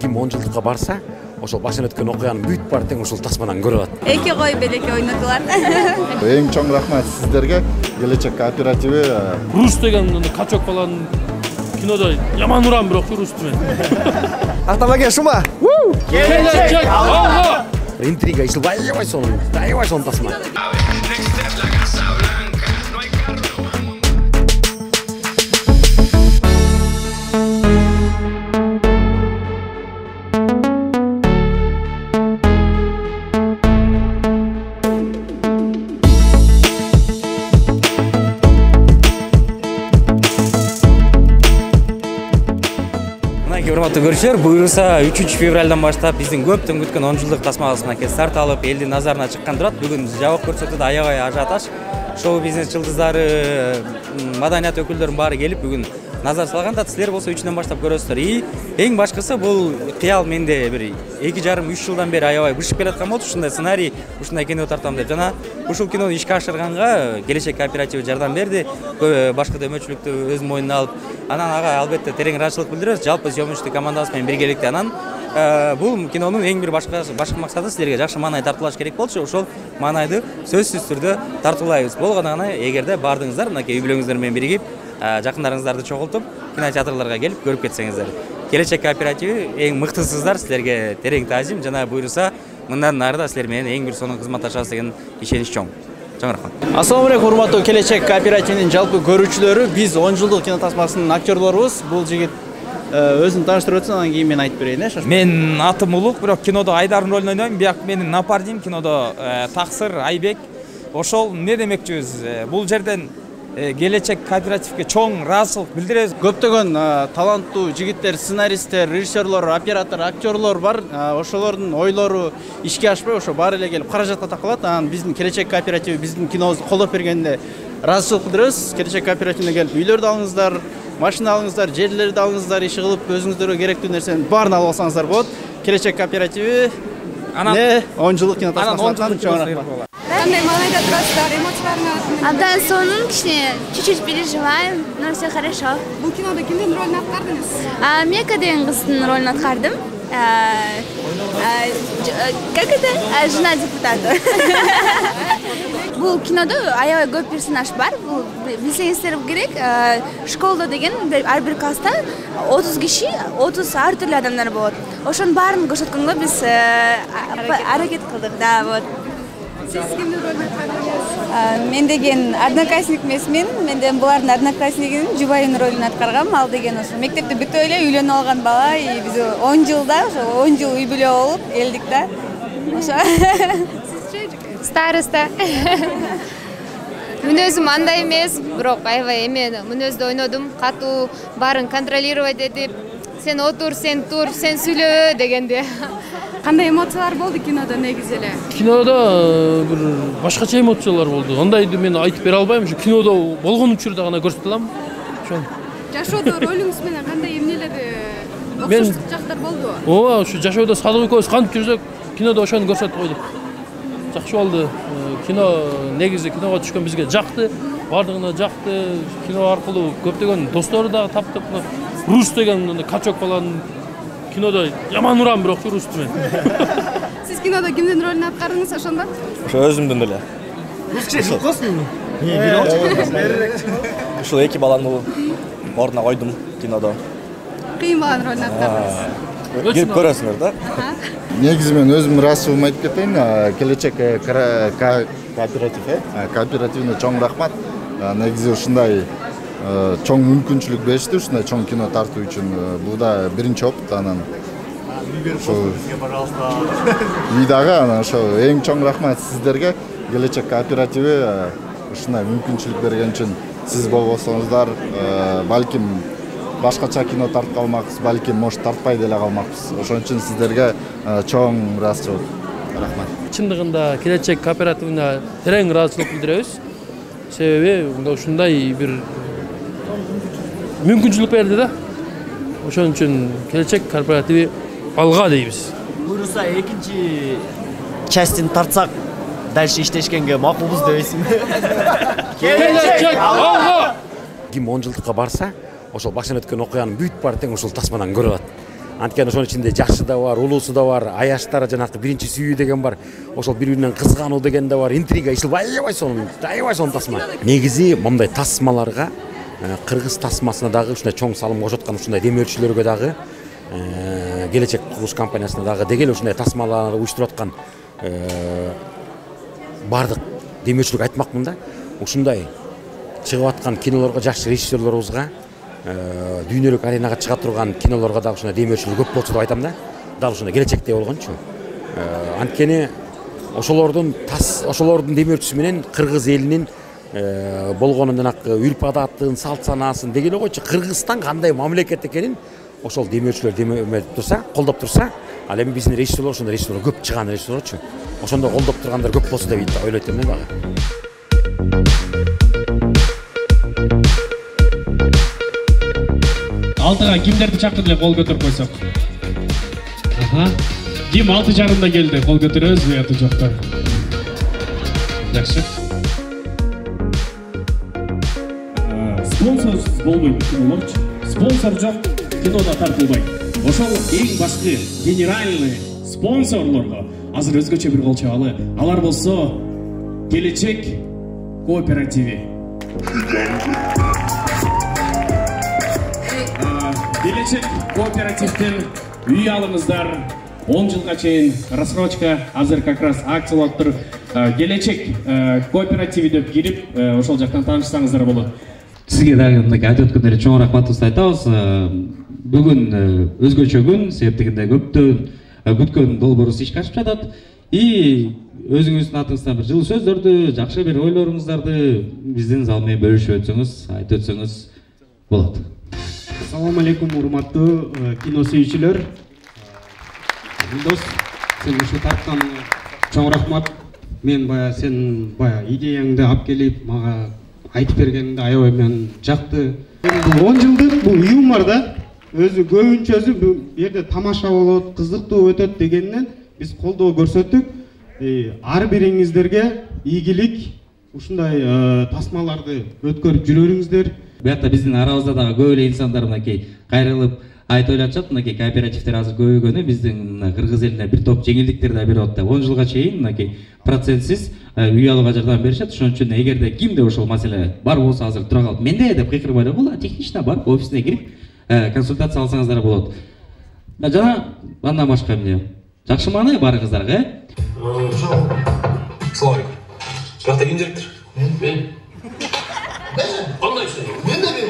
Ким 10 жылдыкка барса, ошол башынан өткөн окуянын бүт бар тең ушул тасмадан көрүп атат. Эки кой белеке ойнотулат. Эң чоң рахмат сиздерге. Келечек кооперативи Рус деген качок баланын кинодо яман урам бирок русту мен. Автомобиль шума. Келечек алга. Интрига ишил аябай сонун тасма. Урматтуу көрүүчүлөр, буюрса 3-февралдан баштап биздин көптөн күткөн 10 жылдык тасмабызына старт алып, элдин назарына чыккан турат. Бүгүн жабык көрсөтүүдө аябай ажиотаж. Шоу-бизнес жылдыздары, маданият өкүлдөрүнүн баары келип, бүгүн назар салганда силер болсо 3-дөн баштап көрөсүздөр. Эң башкысы бул кыял менде бир 2,5-3 жылдан бери аябай бышып келаткан болчу. Ушундай сценарий, ушундай кино тартам деп. Жана ушул кинону ишке ашырганга Келечек кооперативи жардам берди. Башкы дөмөчүлүктү өз мойнуна алып, анан ага албетте терең ыраазычылык билдиребиз. Жалпы съемочный командабыз менен биргеликте анан бул кинонун эң бир башка максаты силерге жакшы маанай тартуулаш керек болчу. Ошол маанайды сөзсүз түрдө тартуулайбыз. Болгондо гана эгерде бардыңыздар, мынакей үй бүлөңүздөр менен биригип, жакындарыңыздарды чогултуп, кинотеатрларга келип көрүп кетсеңиздер. Келечек кооперативи эң мыктысыздар, силерге терең таазим, жана буйруса мындан ары да силер менен эң бир сонун кызматташабыз деген ишенич чоң. Чоң рахмат. Ассаламу алейкум, урматтуу Келечек кооперативинин жалпы көрүүчүлөрү. Биз 10 жылдык кино тасмасынын актерлорубуз. Бул жигит өзүн тааныштырып өтсүн, анан кийин мен айтып берейин, Мен атым Улук, бирок кинодо Айдардын ролун ойнойм. Бияк менин напардим, кинодо Таксыр, Айбек. Ошол эмне демекчүбүз? Бул жерден Келечек кооперативге чоң ыраазычылык билдиребиз. Көптөгөн таланттуу жигиттер, сценаристтер, режиссерлор, оператор, актерлор бар. Ошолордун ойлору ишке ашпай, ошо баары эле келип каражатка такалат. Анан биздин Келечек кооперативи биздин кинобузду колдоп бергенине ыраазычылык билдиребиз. Келечек кооперативине келип үйлөрдү алыңыздар, машина алыңыздар, жерлерди алыңыздар, иши кылып өзүңүздөргө керектүү нерсенин баарын алып алсаңыздар болот. Келечек кооперативи 10 жылдык кино тасмасынан чоң рахмат. Кандай маанайда турасыздар, эмоцияларыңыз? Абдан сонун, кичине чуть-чуть переживаем, но все хорошо. Бул кинодо кимдин ролун аткардыңыз? Мека деген кыздын ролун аткардым. Как это? Жена депутата. Бул кинодо аябай көп персонаж бар. Бул билсеңиздер керек, школдо деген ар бир класста 30 киши, 30 ар түрлүү адамдар болот. Ошонун баарын көрсөткөнгө биз аракет кылдык, да, вот. Сиз кимдин ролун аткардыңыз? Мен деген одноклассник эмесмин, менден булардын одноклассникинин жубайынын ролун аткаргам. Ал деген ошо мектепти бүтүп эле үйлөнүп алган бала, биз 10 жылда, ошо 10 жыл үй бүлө болуп келдик да. Ошо. Староста. Мүнөзүм андай эмес, бирок аябай эме мүнөздү ойнодум. Катуу баарын контролировать этип, сен отур, сен тур, сен сүйлөбө дегенде. Кандай эмоциялар болду кинодо негизи эле? Кинодо бир башкача эмоциялар болду. Андайды мен айтып бере албайм. Ушу кинодо болгон учурда гана көрсөтө алам. Ошо. Жашоодо ролуңуз менен кандай эмнелер окшоштук жактар болду? Ооба, ушу жашоодо Садык экөөбүз кантип жүрсөк, кинодо ошону көрсөтүп койдук. Жакшы болду. Кино негизи киного түшкөн бизге жакты. Бардыгына жакты. Кино аркылуу көптөгөн достору дагы таптык. Рус деген качок баланын кинодо яман урам бирок русту мен. Сиз кинодо кимдин ролун аткардыңыз ошондо? Ошо өзүмдүн эле. Русча космун? Ушул эки баланы ордуна койдум кинодо. Кыйын баланын ролун аткардыңыз. Келип көрөсүңөр да. Негизи мен өзүм ыраазычылыгымды айтып кетейин. Келечек кооперативине чоң рахмат. Негизи ушундай чоң мүмкүнчүлүк беришти, ушундай чоң кино тартуу үчүн. Бул да биринчи опыт, анан үйдагы анан ошо эң чоң рахмат сиздерге. Келечек кооперативи ушундай мүмкүнчүлүк берген үчүн сиз болбосоңуздар, балким башкача кино тартып калмакпыз, балким может тартпай деле калмакпыз. Ошон үчүн сиздерге чоң ыраазычылык. Рахмат. Чындыгында Келечек кооперативине терең ыраазычылык билдиребиз. Себеби ушундай бир мүмкүнчүлүк берди да. Ошон үчүн Келечек кооперативи алга дейбиз. Буюрса экинчи частин тартсак, дальше иштешкенге макулбуз дебейсиңби? Келечек алга! Ким 10 жылдыкка барса, ошол башынан өткөн окуянын бүт баары тең ушул тасмадан көрүп атат. Анткени ошонун ичинде жашы да бар, улуусу да бар, аяштары жанакы биринчи сүйүү деген бар. Ошол бири-биринен кызгануу деген да бар, интрига ишил аябай сонун тасма. Негизи мындай тасмаларга кыргыз тасмасына дагы ушундай чоң салым кошоткан ушундай демөөрчүлөргө дагы келечек курулуш компаниясына дагы дегеле ушундай тасмаларды уюштуруп аткан бардык демөөрчүлөргө айтмакмын да. Ушундай чыгып аткан кинолорго жакшы режиссерлорубузга дүйнөлүк аренага чыга турган кинолорго дагы ушундай демөөрчүлөр көп болсо деп айтам да. Дал ушундай келечекте болгончу. Анткени ошолордун демөөрчүсү менен кыргыз элинин болгонун жанакы үрп адатын, салт санаасын дегеле койчу. Кыргызстан кандай мамлекет экенин ошол демөөрчүлөр турса, колдоп турса, ал эми биздин режиссерлор ошондой режиссерлор көп чыган режиссерлорчу. Ошондой колдоп тургандар көп болсо деп ойлойт элем дагы. Алтыга кимдерди чакырып эле кол көтөрүп койсок. Ким 6:30 келди? Кол көтөрөбүзбү аты жокто? Жакшы. Спонсорсуз болбойт кинолорчу. Спонсор жок, кинода тартылбайт. Ошол эң башкы генеральный спонсорлорго азыр өзгөчө бир кол чабалы. Алар болсо Келечек кооперативи. Келечек кооперативден үй алыңыздар. 10 жылга чейин рассрочка, азыр как раз акциялап тур. Келечек кооперативи деп кирип, ошол жактан таанышсаңыздар болот. Сизге дагы мындай айтып өткөндөр эле чоң рахматыбызды айтабыз. Бүгүн өзгөчө күн, себептегенде көптөн күткөн долбоорубуз ишке ашып жатат. И өзүңүздүн атыңыздан бир жылы сөздөрдү, жакшы бир ойлоруңуздарды биздин зал менен бөлүшүп өтсөңүз, айтып өтсөңүз болот. Assalamu alaikum, урматтуу кино сүйүүчүлөр. Дос, сен ушу тарткан чоң рахмат. Мен сен идеяңды алып келип, мага айтып бергениңде аябай мен жакты. Бул 10 жылдык бул юмор да. Өзү көбүнчөсү бул жерде тамаша болот, кызыктуу өтөт дегенден биз колдоо көрсөттүк. Ар бириңиздерге ийгилик, ушундай тасмаларды өткөрүп жүрөрүңүздөр. Буякта биздин арабызда дагы көп эле инсандар мынакей кайрылып айт ойлонушат, мынакей кооперативдер азыр көбөйгөнү биздин кыргыз элине бир топ жеңилдиктер да берип атат. 10 жылга чейин мынакей процентсиз үй алууга жардам беришет. Ошон үчүн эгерде кимде ошол маселе бар болсо азыр тура калып менде деп кыйкырбай эле бул технично барып офисине кирип консультация алсаңыздар болот. Жана андан башка эмне? Жакшы мааны барыңыздарга, Assalamu alaikum. Биракта ким директор? Мен. Кандай сен? Мен да мен.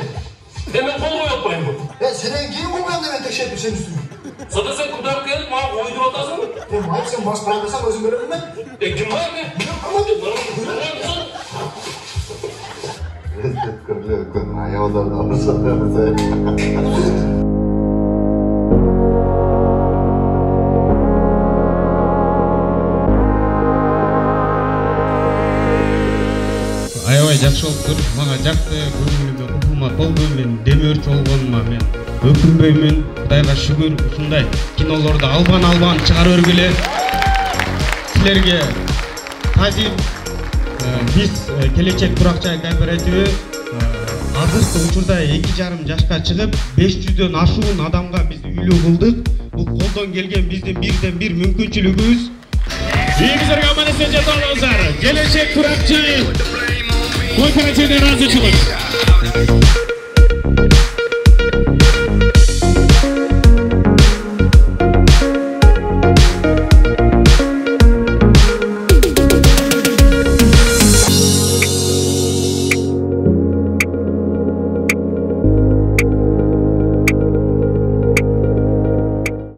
Мен кол коюп атпаймынбы? Сенен кийин болгондо мен текшерип сен үстүңө. Сонда сен кудап келип мага койдуруп атасың? Майып сен баш барбасаң өзүң көрөсүң мен. Жумай мен. Көткөрлөр аябаларды алышат. Аябай жакшы болуптур. Мага жакты, көңүлүмө купулма толду. Мен демөөрчү болгонума мен өкүнбөймүн. Кудайга шүгүр, ушундай кинолорду албан чыгара өргүлө. Силерге тазим биз Келечек турак-жай кооперативи азыркы учурда 2,5 жашка чыгып 500дөн ашуун адамга биз үйлүү кылдык. Бул колдон келген биздин бирден бир мүмкүнчүлүгүбүз. Биздерге аман-эсен жатыңыздар. Келечек турак-жай кооперативинен разычылык.